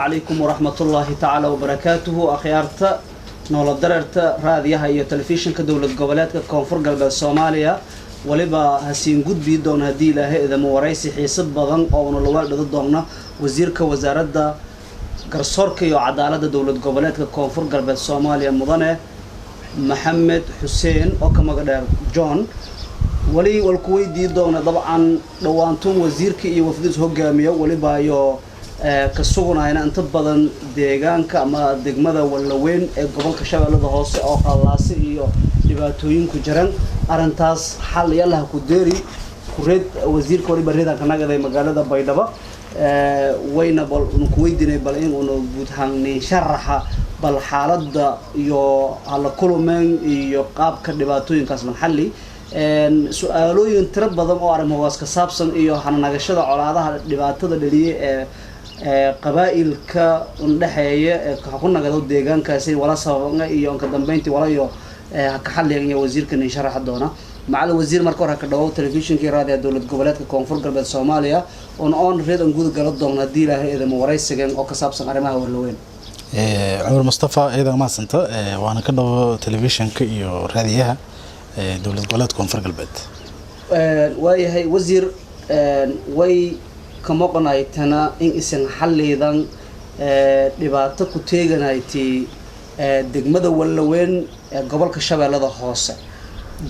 عليكم ورحمة الله تعالى وبركاته أخيارتا نولا دررتا راديها iyo telefishinka dawlad goboleedka koonfur galbeed Soomaaliya waliba hasiin gudbi doon hadii ilaahay idama waraysi xiisad badan oo la wada doona wasiirka wasaaradda garsoorka iyo cadaaladda dawlad goboleedka koonfur galbeed Soomaaliya mudane Maxamed Xuseen oo ka magdheer John wali walku weydii doona dabcan dhawaantoon wasiirka iyo wafdiis hogaamiya waliba iyo ka sugnayna inta badan deegaanka ama degmada Walaweyn ee gobolka Shabeellada Hoose oo qalaasi iyo dhibaatooyin ku jiraan arintaas xal yalaha ku deeri kureed wasiirka waliba reedan ka nagaday magaalada Baydhabo wayna bal ku weydiinay bal in uu guudhaan sharaxa bal xaaladda iyo hal kulmeen iyo qaabka dhibaatooyinkaas lan xalli su'aalooyin tiro badan oo arrimahaas ka saabsan iyo hanagashada colaadaha dhibaatada dhaliyay qabaa'ilka undhaxeeya ku nagado deegaankaasi wala sababna iyo ka dambeyntii wala iyo ka xalliyan wasiirka in sharaxa doona macallin wasiir marka hore ka dhaw telefishinka raadiyo dawlad goboleedka koonfur galbeed Soomaaliya oo reedan guud gala doona hadii ilaahay idama waraysigan oo ka saabsan arrimaha Walaweyn عمر مصطفى إذا ما سنت وأنا كده تلفزيون كيو راديها دولة بلد كونفر قلبت وهي وزير وي كم قناعتنا إن إسن حل إذا لبعض كتيجنا يتي دقمة Walaweyn قبل كشباب هذا خاصة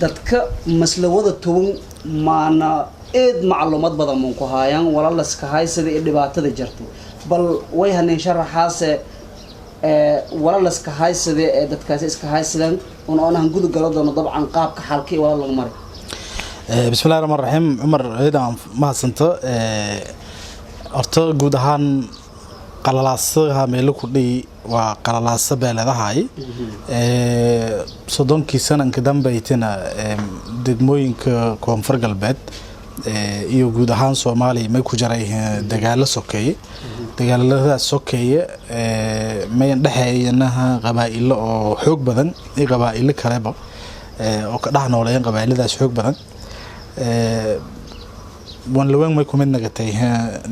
دتك مسألة وده تون معنا إد معلومات بدل من كهايان ولا لسكهاي سدي لبعض تجرتي بل ويه هنشرح حاسة ولا لسكهاي سدي دتكاس إسكهاي سدن وأنا هنقول قلنا طبعا قاب كحالكي ولا المرة بسم الله الرحمن الرحيم عمر إذا ما سنت أرتو جودهان قللاصها ملكودي وقللاص بلده هاي صدق كيسان كدام بيتنا دموين كونفر قلبت iyo guud ahaan Soomaaliya may ku jaray dagaal sokeey dagaalada sokeey may dhaxeeyanaha qabaa'ilo oo xoog badan iyo qabaa'ilo kaleba oo ka dhaxnoolay qabaa'iladaas xoog badan Walaweyn may ku mid nagatay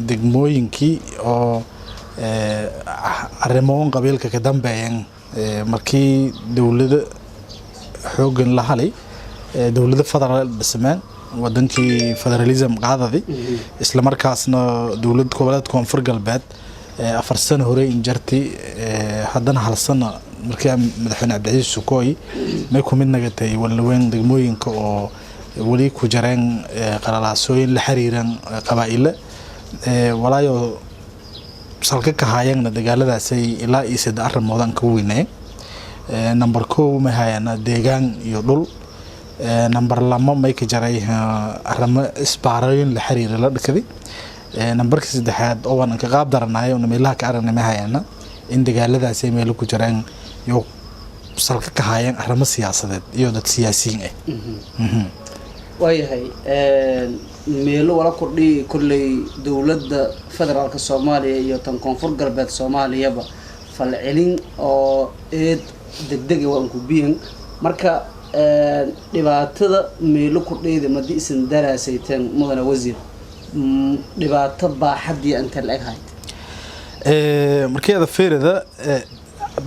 degmooyinkii oo arrimoon qabiilka ka dambeeyeen markii dawladda xoogan la halay dawladda federal dhismaan wadankii federalism qaadadi isla markaasna dawlad goboleed koonfur galbeed 4 sano hore in jartay haddana hal sano markii madaxweyne Cabdicasiis Sukooyi may ku mid nagatay Walaweyn degmooyinka oo wali ku jareen qalalaasooyin la xiriiran qabaa'ilo walaayo salka ka haayeen dagaaladaas ilaa iyo 3 arrimood ka weynay number 2 ma hayana deegaan iyo dhul number 2 may ka jaray arrimo isbaarooyin la xiriir la dhigay number 3 oo aan ka qaab daranayo oo meelaha ka aragnay ma hayana in dagaaladaas ay meel ku jiraan iyo salka ka haayeen arrimo siyaasadeed iyo dad siyaasiyiin ah وهي ميلو ولا كردي كل دولة فدرال كصوماليا يوتن كونفور قلبت صوماليا با فالعلين أو إد دقدقة وانكوبين مركا لبعتها ميلو كردي إذا ما دي اسم دراسيتين مدن وزير لبعتها بحدي أنت الأجهاي مركي هذا فير ذا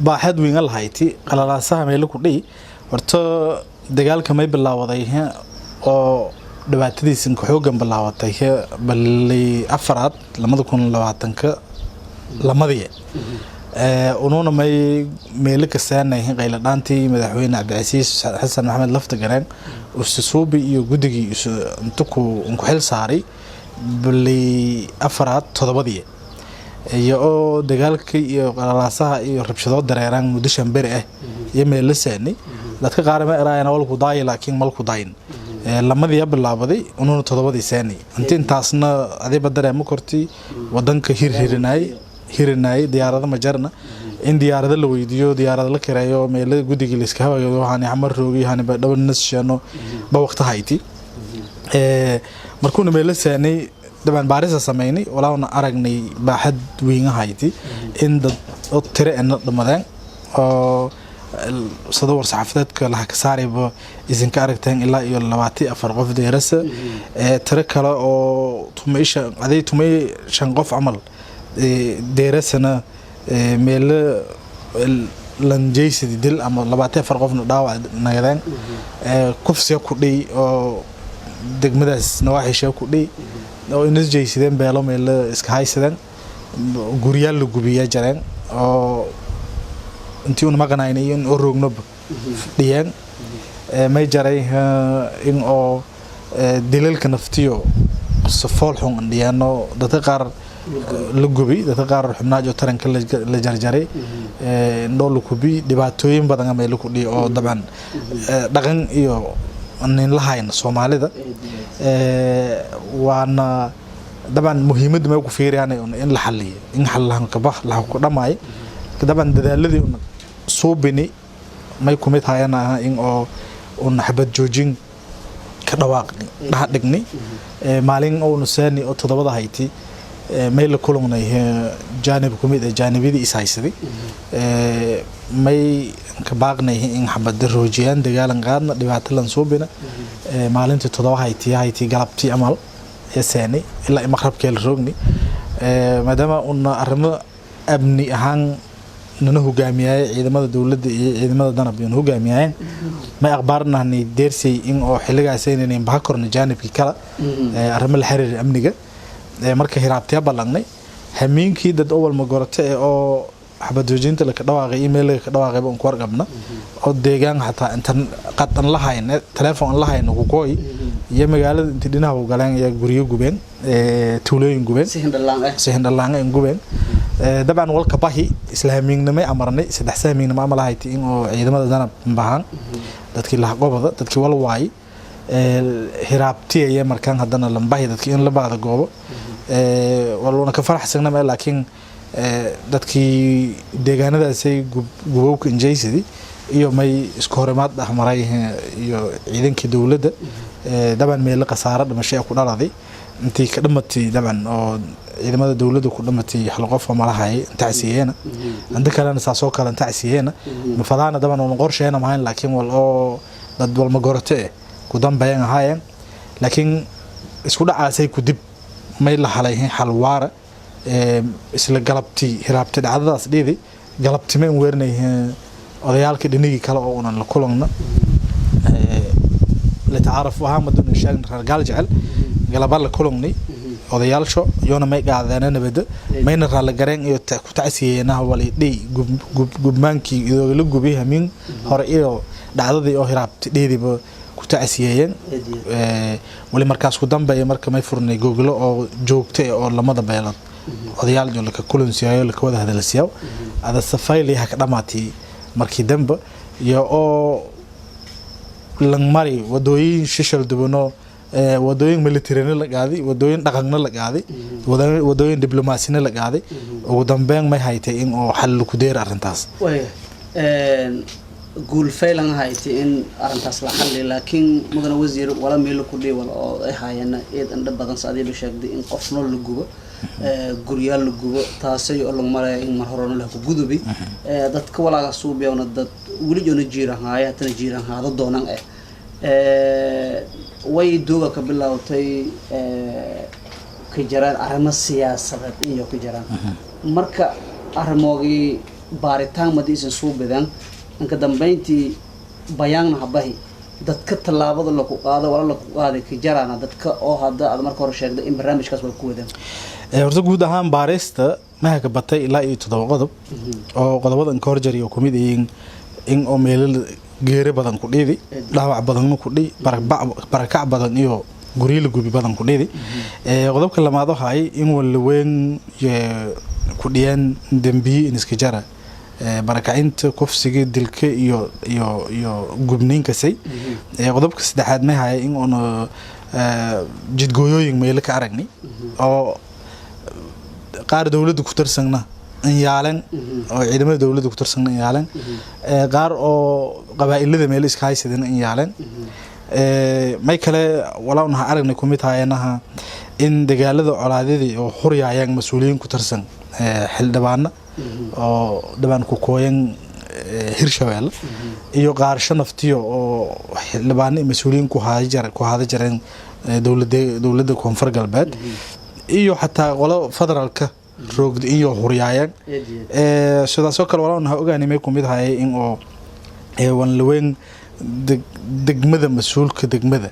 بحد وين الهايتي قال الله سهم ميلو كردي ورتا دجال كماي بالله وضعيه oo dhibaatadiisan ku xoogan bilaawatay balli afraad 2020ka lamadii unoona may meel ka saanay qayl dhaantii madaxweyne Cabdicasiis Xasan Maxamed Laftagareen oo suubi iyo gudigii inta ku xil saaray balli afraad todobadii iyo dagaalka iyo qalaasaha iyo rabshado dareeraan muddo shanbir ah iyo meel la saanay dadka qaar ma eraayna wal ku daay laakiin mal ku daayin lamadii bilaabaday unuuna todobadii saani intaasna adiba dareemo korti wadanka hirinay diyaarada ma jarna in diyaarada la weydiyo diyaarada la kireeyo meelada gudiga la iska hawayo waxaan xamar roogi waxaan ba dhawan nasshano ba waqti hayti markuu meel saani daban baarisa sameeynay walaana aragnay baaxad weyn hayti in dad tire en dhamadaan oo صدور صحفتك لها كساريب إذا كاركتين إلا يلواتي أفرغف ديرسة تركها أو تميش عادي تمي شنقف عمل ديرسنا meel lanjaysid dil ama 24 qofna dhaawac nagadeen kufsiga ku dhii oo degmadaas nawaaxisha ku dhii oo inay jaysideen beelo meel iska haysadeen guriyaal la gubiya jareen oo intii uu maqanaynay in roogno dhiyeen may jaray in oo dilalka naftiyo safool xun dhiyano dadka qaar la gubi dadka qaar xubnaajo taranka la jarjaray ndoo kubi dhibaatooyin badan ama la ku dhii oo daban dhaqan iyo nin lahayn Soomaalida waana daban muhiimad ma ku fiiriyaan in la xalliyo in xallahan ka bax la ku dhamaay daban dadaaladii soo bini may ku mid hayana in oo xabad joojin ka dhawaaq dhigni maalin oo nusaani oo todobada hayti may la kulunay janib ku mid janibidi isaysadii may ka baaqnay in xabad roojiyaan dagaalan qaadna dhibaato lan soo bina maalintii todoba hayti galabtii amal yasaani ilaa maqrabkeel roogni maadaama una arimo abni ahaan nana hogaamiyay ciidamada dawladda iyo ciidamada danab iyo hogaamiyayeen ma aqbaarnaani deersay in oo xiligaas inay baakorna janibkii kala arimo la xiriir amniga marka hiraabtiya balangnay hamiinkii dad awal ma gorate oo xabad joojinta la ka dhawaaqay email ka dhawaaqay on ku warqabna oo deegaan hataa inta qadan la hayn telefoon la hayn ku gooy iyo magaalada inta dhinaca u galeen iyo guriyo gubeen tuulooyin gubeen sehen dhalaan in gubeen daban walka bahi islaamiinimay amarnay saddex saamiinimo ama lahayti in oo ciidamada danab baahan dadkii la qobada dadkii wal waay hiraabtiya markaan hadana lambahay dadkii in la baada goobo waluna ka faraxsanaa laakiin dadkii deegaanadaas ay gubowka injaysidii iyo may isku horimaad dhexmaray iyo ciidankii dawladda daban meel qasaaro dhimasho ku dhaladay intii ka dhamatay daban oo ciidamada dawladda ku dhamatay hal qof oo malahay taasiyeena inta kalena saasoo kale taasiyeena mafadaana daban oo qorsheena ma hayn laakiin wal oo dad wal ma gorate ku dambeeyaan haayeen laakiin isku dhacaasay ku dib may la halayeen hal waara isla galabtii hiraabti dhacdadaas dhidi galabtime in weernay odayaalka dhinigi kale oo unan la kulana la taarif waxa madun sheegn ragaal jecel galaba la kulani odayaalsho yoona may qaadana nabada mayna raala gareen iyo ku tacsiyeenaha wali dhii gubmaankii iyo la gubi hamin hore iyo dhacdadii oo hiraabti dhidiba ku tacsiyeen wali markaas ku dambeeyay marka may furnay googlo oo joogtay oo lamada beelad odayaal jool ka kulansiyo la wada hadalsiyo ada safayli ha ka dhamaatay markii dambe iyo oo lang mari wadooyin shishal dubano wadooyin military la qaaday wadooyin dhaqanna la qaaday wadooyin diblomaasina la qaaday ugu dambeyn may haytay in oo xal ku deer arintaas guul faylan haytay in arintaas la xalli laakiin mudana wasiir wala meel ku dhii wala oo ay hayana eed andha badan saadii la sheegday in qofno la gubo guriyaal la gubo taasay oo lagu maray in mar horena la ku gudubi dadka walaaga suubiyoona dad wali joona jiirahaaya tan jiirahaada doonan way dooga ka bilowtay ka jiraan arrimo siyaasadeed iyo ka jiraan marka arrimoogii baaritaan madiisan soo badan anka dambeyntii bayaanna habahi dadka talaabada la ku qaado wala la ku qaaday ka jaraana dadka oo hadda aad marka hore sheegday in barnaamijkaas wal ku wadaan horta guud ahaan baarista ma ka batay ilaa iyo 7 qodob oo qodobadan ka horjariyo kumid yihiin in oo meel geere badan ku dhidi dhaawac badan ku dhidi barakac badan iyo guriil gubi badan ku dhidi qodobka lamaad waxa ay in wal weyn ku dhiyaan dambi in iska jara barakacinta kufsiga dilka iyo gubniinka say qodobka saddexaad ma hay in oo jidgooyooyin meel ka aragni oo qaar dawladdu ku tirsanna in yaalan oo ciidamada dawladdu ku tirsanna in yaalan qaar oo qabaa'ilada meel iska haysadeen in yaalan may kale walaanaha aragnay ku mid hayanaha in dagaalada colaadadii oo xuryaayaan mas'uuliyiin ku tirsan xildhibaano oo dabaan ku kooyan Hirshabeelle iyo qaarsho naftiyo oo xildhibaano mas'uuliyiin ku haada jareen dawladda koonfur galbeed iyo xataa qolo federaalka roogda iyo huriyayaan sidaasoo kale walaa naha ogaanay may kumid hayay in oo wan laweyn degmada mas'uulka degmada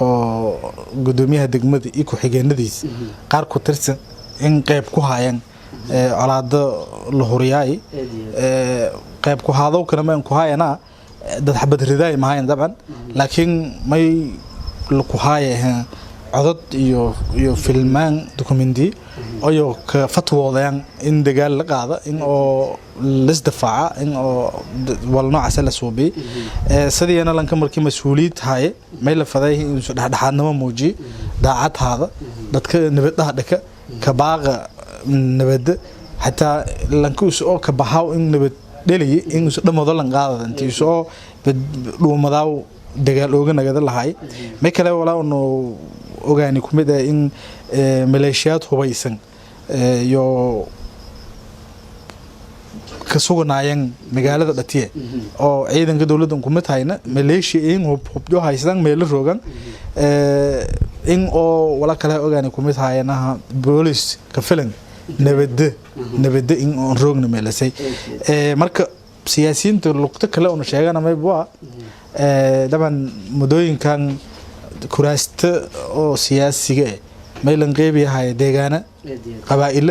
oo gudoomiyaha degmada iyo ku xigeenadiis qaar ku tirsan in qayb ku hayaan colaado la huriyay qayb ku haado kana ma ku hayana dad xabad ridaay ma hayan dabcan laakiin may ku hayay codad iyo filmaan dokumenti ayo ka fatwoodayaan in dagaal la qaado in oo lisdifaaca in oo wal noocaas la suubi sidiyana lanka markii mas'uuliyad haye may la faday in dhaxdhaxaadnimo muuji daacad haada dadka nabadaha dhaka ka baaqa nabad hatta lanku soo ka baxaw in nabad dhaliye in soo dhamado lan qaado intii soo dhuumadaw dagaal ooga nagada lahay may kale walaa oo ogaani kumid in maleeshiyad hubaysan iyo ka sugnaayeen magaalada dhatiye oo ciidanka dawladda kumid hayna maleeshiya in hubjo haysan meel roogan in oo wala kale ogaani kumid hayna police ka filan nabad in on roogna meelasay marka siyaasiyiinta luqta kale oo sheegana may baa daban mudooyinkan kuraasta oo siyaasiga maylan qeybiyahay deegaana qabaa'il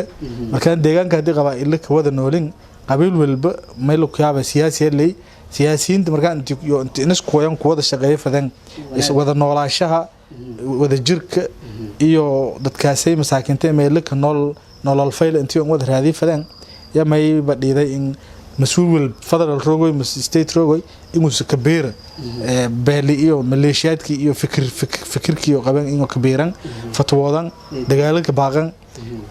markaan deegaanka hadii qabaa'il ka wada noolin qabiil walba mayl ku yaaba siyaasiyiinta markaan inta kooyan ku wada shaqeeyo fadan is wada noolaashaha wada jirka iyo dadkaasay masaakiinta meel ka nolol fayl intii wada raadi fadan ya may badhiday in مسؤول فضل الروغوي ستيت روغوي إنه كبير بالي إيو ماليشيات كي إيو فكر كي إيو قبل إنه كبيران فتوضان دجالك باغان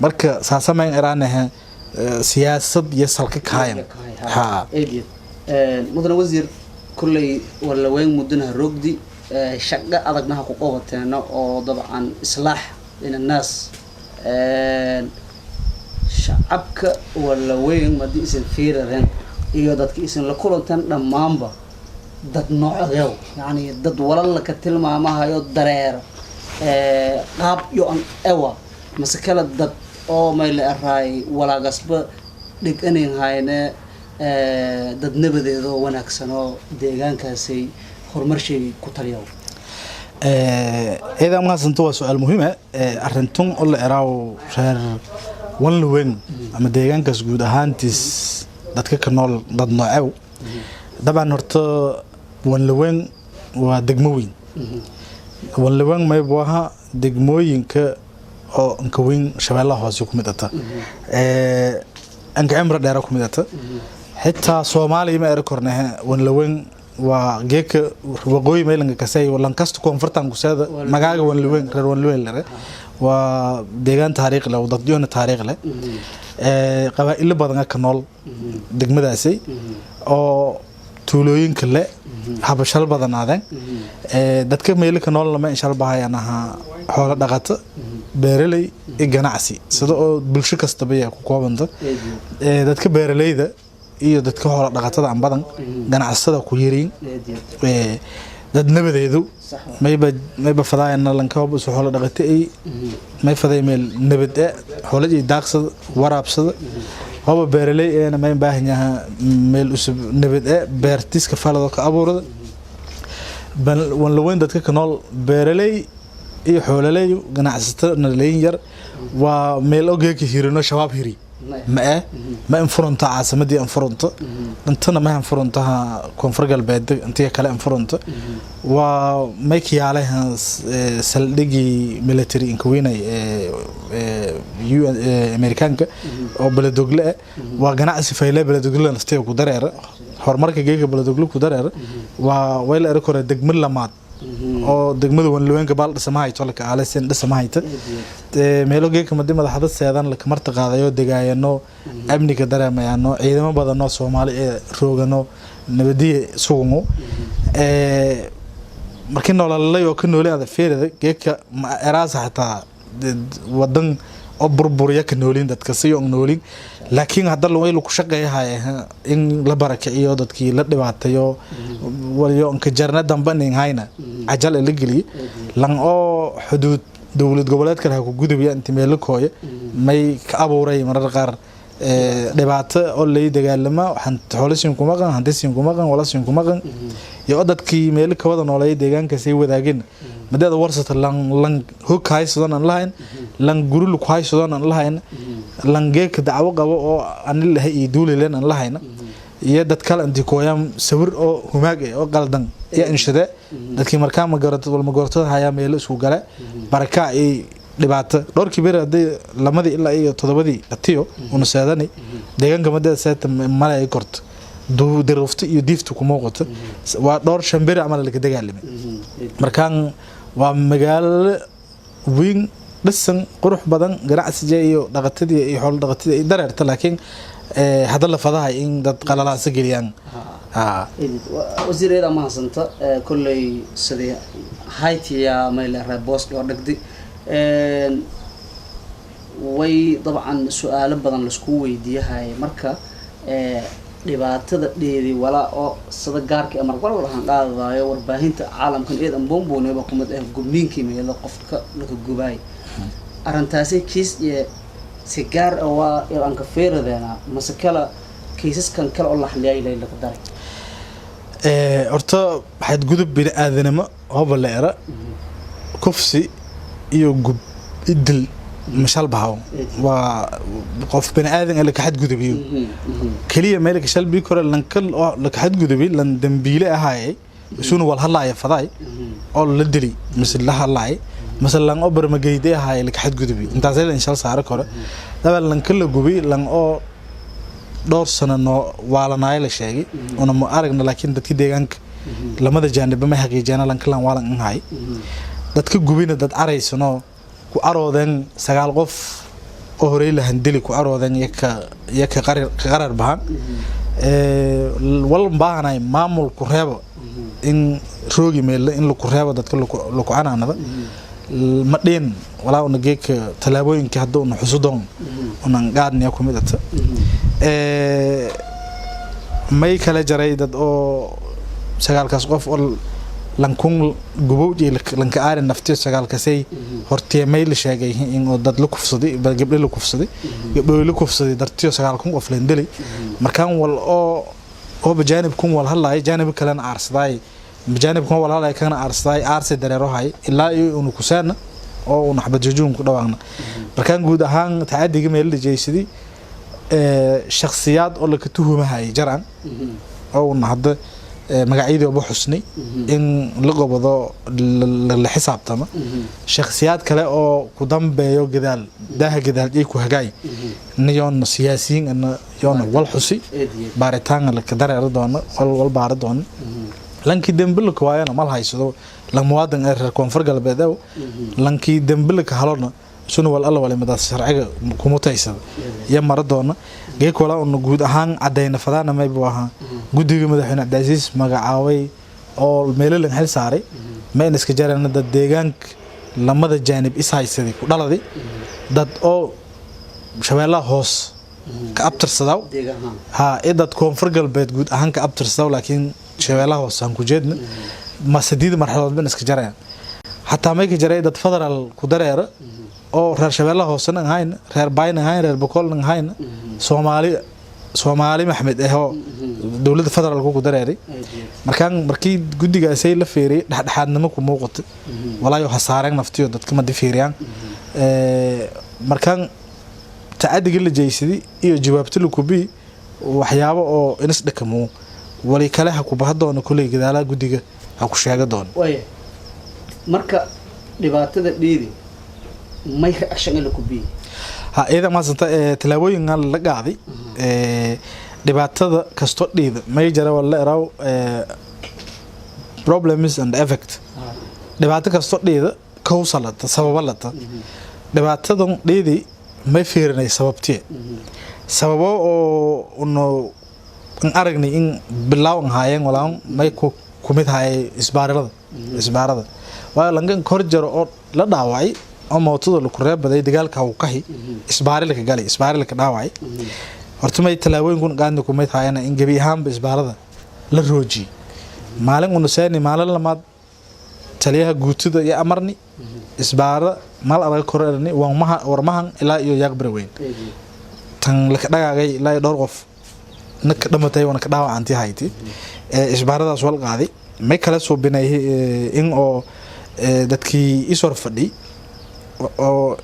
مركا ساسا ما إيرانها سياسة يسالك كاين ها مدن وزير كل ولا وين مدنها الروغدي شقة أدقناها قوتنا أو طبعا إصلاح بين الناس شعبك ولا وين ما دي اسم فيررن iyo dadka isin la kulantan dhamaanba dad noocyo yani dad walala ka tilmaamahayo dareer qaab iyo an ewa masakala dad oo meel aray walaagasba dhiganeen hayne dad nabadeedo wanaagsan oo deegaankaasi horumarshay ku taliyo إذا ما سنتوا سؤال مهم أرنتون الله إراو شهر ونلوين أما ديجان كسجود هانتس دتك كنول ضد نوعه طبعا هرت ونلوين ودقموين ونلوين ما يبغاها دقموين ك أو نكوين شبالله هاسيكم دتا أنك عمر داركم دتا حتى صومالي ما أذكرناها ونلوين وجيك وقوي ميلان كسي ولا نكست كونفرتان كسادة مجاج ونلوين غير ونلوين لره وديجان تاريخ له وضديون تاريخ له قبائل بدنا كنول دقمة داسي أو تولوين كله حبشال بدنا هذا دتك ميل كنول لما إن شاء الله بهاي أنا حول دقات بيرلي الجناعسي صدق بالشكل استبيع كوابنده دتك بيرلي ده iyo dadka hore dhaqatada aan badan ganacsada ku yeerin dad nabadeedu mayba fadaayna lankoob soo hore dhaqatay may faday meel nabad xoolaha daaqsad waraabsada haba beeralay ee ma baahan yahay meel usub nabad beertiska falado ka abuurada bal wan weyn dadka kanool beeralay iyo xoololay ganacsatada leeyin yar waa meel ogeeyka hirino shabaab hiri ما انفرنت عاصمتي انفرنت انتنا ما انفرنتها كونفر قلبيد انت كلا انفرنت ومايكي عليها سلدقي ميليتري انكويني يو امريكانك او بلدوغلا وغناعسي فايله بلدوغلا نستيو كدرير هورماركا جيجا بلدوغلو كدرير وويل اركور دغمل لماد oo degmada wanlaweenka baal dhismaayto la kaaleysan dhismaayta meelogeey kamid madaxda seedan la kamarta qaadayo degaayano amniga dareemayano ciidamo badan oo Soomaali ee roogano nabadiye suumo markii nololay oo ka noolada feerada geedka eraas hataa wadan oo burburiya ka noolin dadka si oo noolin laakiin hadda loo ku shaqeeyahay in la barakiyo dadkii la dhibaatayo waliyo ka jarna dambanin hayna ajal la galiyo lan oo xuduud dawlad goboleed kale ku gudubaya inta meel kooya may ka abuuray marar qaar dhibaato oo lay dagaalama waxaan xoolisin kuma qan hantisin kuma qan wala sin kuma qan iyo dadkii meel ka wada noolay deegaanka say wadaagin madada warsata lan hook haysadan aan lahayn lan gurul ku haysadan aan lahayn lan geek dacwo qabo oo aan ilahay iyo duulileen aan lahayn iyo dad kale intii kooyam sawir oo humaag oo qaldan iyo inshada dadkii markaa ma garatay wal ma goortada haya meel isku gala baraka ay dhibaato dhowrkii beer haday lamadii ilaa iyo todobadii atiyo una saadani deegaanka madada saata malay korto dirufta iyo diifta ku muuqato waa dhowr shanbir amal la dagaalamay markaan waa magaalo weyn dhisan qurux badan ganacsiga iyo dhaqatadii iyo xoolo dhaqatadii ay dareerta laakiin hada la fadahay in dad qalalaasa geliyaan wasiirada ma hasanta kullay sidii haytiya mayla raboos oo dhagdi way dabcan su'aalo badan la isku weydiiyahay marka dhibaatada dheedi wala oo sida gaarka amar wala han qaadayo warbaahinta caalamkan eedan boomboonayba kumad ah gubniinkii meelo qofka laga gubay arintaasi kiis iyo si gaar ah waa aan ka feeradeena masakala kiisaskan kale oo la xaliyay la daray horta waxaad gudub bini aadanimo oo baleera kufsi iyo gub idil mashal bahaw waa qof bini aadan la ka xad gudubiyo kaliya meel ka shalbi kor lan kal oo la ka xad gudubi lan dambiile ahaayay sunu wal halaaya faday oo la dili misal la halaay مثلا لان أوبر مجيدة هاي اللي كحد جذبي أنت عزيز إن شاء الله سعره كره طبعا لان كله جوبي لان أو دور سنة إنه وعلى نايل شيء وأنا مؤرقنا لكن ده تيجي عنك لما ده جانب ما حكي جانا لان كلام وعلى هاي ده تك جوبينا ده عريس إنه كأرودن سجال قف أهريل هندلي كأرودن يك قرر بهان والله بهانا معمول كرهبة إن روجي ميل إن لو كرهبة ده كله لو كأنا أنا مدين ولا ونجيك تلابوين كهدون حسودون ونقعدني أكو مدة ما يكلا جريدة أو سجال كسقف أو لنكون جبوجي لنكأر النفتي سجال كسي هرتي ميل شيء إنه ده لكوف صدي بجيب لي لكوف صدي جيب لي لكوف صدي درتيه سجال كون قفلندلي مكان ولا أو بجانب كون ولا هلا جانب كلام عرصداي بجانب كون ولا هلا كان عرصداي عرص دريروهاي إلا إنه كسرنا أو نحب جوجون كده وعنا مكان جود هان تعدي جميل اللي جاي سدي شخصيات أو كتوه هاي جرعان أو نحب مقاعيد أبو حسني إن لقوا بضو الحساب تما شخصيات كلا أو قدام بيو جدال ده جدال إيكو هجاي نيون سياسيين إن يون والحسي بارتان اللي كدار يردون والباردون لانكي دمبلك وايانا مال هاي سدو لموادن كونفرق البدو لانكي دمبلك هالونا شنو والله ولا مدى الشرعية كوموتايسة يا مردونا جيك ولا إنه جود هان عدينا فدانا ما يبوها جود يوم ده حين عديس مجاعوي أو الميل اللي نحل ساري ما ينسك جاري إن ده ديجانك لما ده جانب إسحاق سدي ولا ذي ده أو شوالله هوس كأبتر صداو ها إذا تكون فرق البيت جود هان كأبتر صداو لكن شوالله هوس هنكو جدنا ما سديد مرحلة بنسك جاري حتى ما يجري ده تفضل القدرة أو رأي شباب هوسنا هاين رأي باين هاين رأي بقول هاين سومالي محمد هو دولة فترة الكوكو دراري مركي جودي جالسي لفيري حد نمك وموقت ولا يحصارين نفتيو ده كم دفيريان مركان تعدي قل جيسدي إيه جوابت له كوبي وحيابه أو إنس دكمو ولي كله كوبهدو أنا كله كذا لا جودي أكو شيء جدون marka dhibaatada dheedi may action la ku bi ha iyada ma santa talaabooyin la qaaday dhibaatada kasto dheedi may jara wala eraw problems and effect dhibaato kasto dheedi kawsalata sababalata dhibaatadan dheedi may fiirinay sababtii sababo oo no aragnay in bilaaw haayeen wala may ku kumid haay isbaarada waa langan korjar oo la dhaaway oo mootada la ku reebaday dagaalka uu qahi isbaarilka galay isbaarilka dhaaway horta may talaabooyin kun gaadna ku meed hayana in gabi ahaan isbaarada la rooji maalin uu saani maalin lamaad taliyaha guutada iyo amarni isbaara mal adag korarni warmahan ilaa iyo yaqbar weyn tan la dhagaagay ilaa dhowr qof naka dhamatay wana ka dhaawacantii hayti isbaaradaas wal qaaday may kala soo binay in oo dadkii isor fadhi oo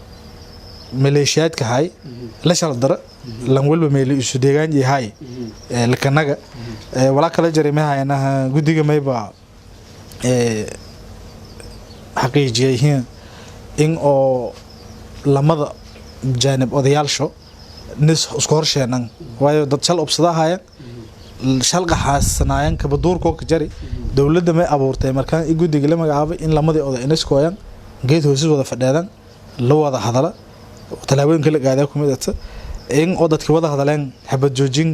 maleeshiyaadka hay la shal dara lan walba meel isu deegaan yahay la kanaga wala kala jareemaha gudiga mayba xaqiijiyeen in oo lamada janib odayaalsho nis isku horsheenan waayo dad shal obsadahaayeen shal qaxaasanaayeen ka baduurko ka jari dawladda may abuurtay markaan gudiga la magacaabay in lamadii oday inaskooyan geed hoosis wada fadheedan la wada hadala talaabooyinka la qaaday ku midata in oo dadka wada hadaleen xabad joojin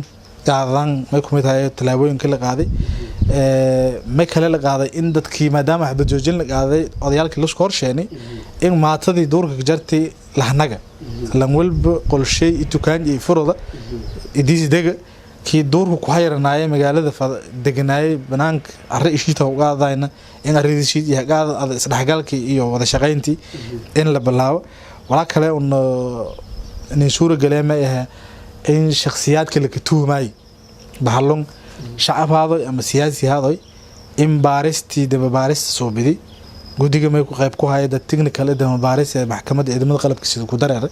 qaadan may ku mid tahay talaabooyinka la qaaday may kale la qaaday in dadkii maadaama xabad joojin la qaaday odayaalkii la isku horsheenay in maatadii duurka ka jartay lahnaga lan walba qolshay tukaan iyo furuda idiis dega kii duurku ku hayranaaye magaalada deganaayay banaanka arrin ishiita u qaadayna in arrintiisa iyo qaadada isdhaxgalkii iyo wada shaqayntii in la bilaabo wala kale in suura galeema in shakhsiyaadka la ka tuhmay bahalon shacabado ama siyaasi hado in baaristi daba baarista soo bidi gudiga may ku qayb ku hay'adda technical daba baaris ee maxkamadda ciidamada qalabka sida ku dareeray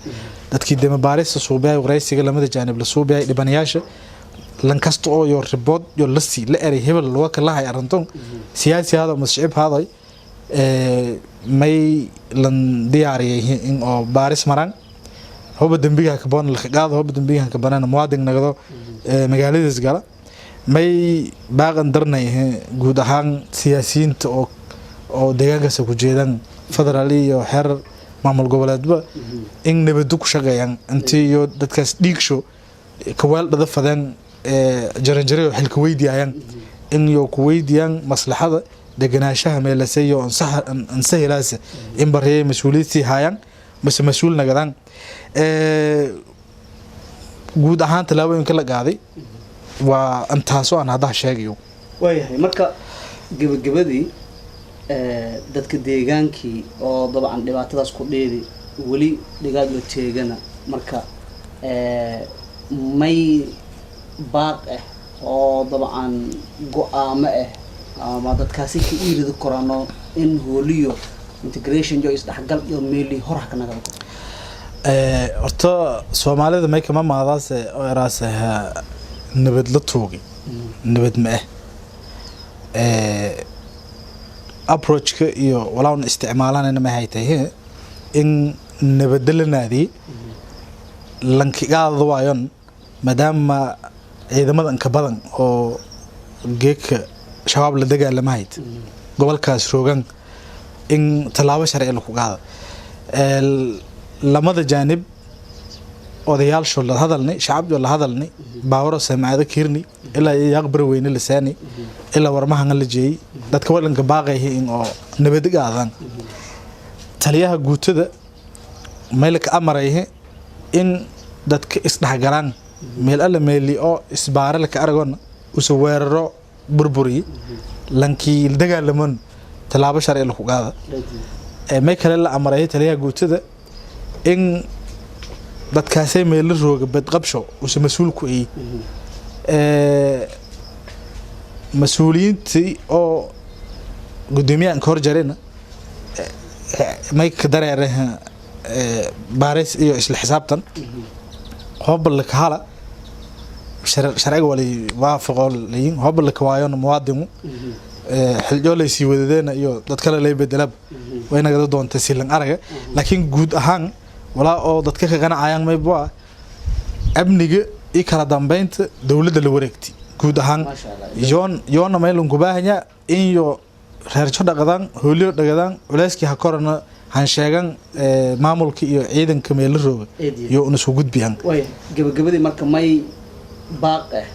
dadkii daba baarista soo bixay wareysiga lamada janib la soo bixay dhibanayaasha lan kasto oo yo report yo lasi la eray hebel loo kala hay arintan siyaasi hado ama shacab hado may lan diyaariyay in oo baaris maran هو بدنبيها كبان الخقاض هو بدنبيها كباننا موادين نقدو مقاليد اسقالا ماي باقن درناي قود احان سياسيين او ديغانكا سوكو جيدان فدرالي يو حر معمل قبلات با ان نبدوك شاقايان انتي يو دادكاس ديكشو كوال دفادان جرنجري وحل كويديان ان يو كويديان مصلحة دقناشاها ميلاسي يو انسهي لاسي ان برهي مسؤوليتي هايان بس مسؤول نقدان guud ahaan talaabooyinka la qaaday waa intaas oo aan hada sheegayo waayahay marka gabagabadii dadka deegaankii oo dabcan dhibaatadaas ku dheedi wali dhigaag la teegana marka may baaq oo dabcan go'aamo ama dadkaasi ka iirida korano in hooliyo integration jo isdhaxgal iyo meeli hor ka naga horta Soomaalida may kama maadaas oo eraasaha nabad la toogi nabad ma approach ka iyo walaal isticmaalaan ma haytay in nabad la naadi lankigaada waayon maadaama ciidamada ka badan oo geeka shabaab la dagaalamay gobolkaas roogan in talaabo sharci lagu qaado lamada janib odayaal shoo la hadalnay shacab la hadalnay baawro samaada kirni ilaa yaqbar weyne lisaani ilaa warmahan la jeey dadka wadanka baaqay in oo nabad qaadan taliyaha guutada meelka amaray in dadka isdhaxgalaan meel alla meeli oo isbaara la ka aragona uso weeraro burburi lankii dagaalamon talaabo sharci lagu qaado may kale la amaray taliyaha guutada in dadkaasay meel rooga bad qabsho oo mas'uul ku ay mas'uuliyiintii oo gudoomiyaha hor jarena may ka dareeraha baaris iyo isla xisaabtan hobal ka hala sharciga wali waafaqo leeyin hobal ka waayo muwaadinu xiljooleysi wadadeena iyo dad kale lay bedelab wayna gada doonta silan araga laakiin guud ahaan wala oo dadka ka ganacayaan may baa amniga iyo kala dambeynta dawladda la wareegtay guud ahaan yoon meel ugu baahanya in yo reerjo dhaqadan hooliyo dhaqadan culeyskii ha korana han sheegan maamulka iyo ciidanka meel rooga iyo una soo gudbiyaan way gabagabadii marka may baaq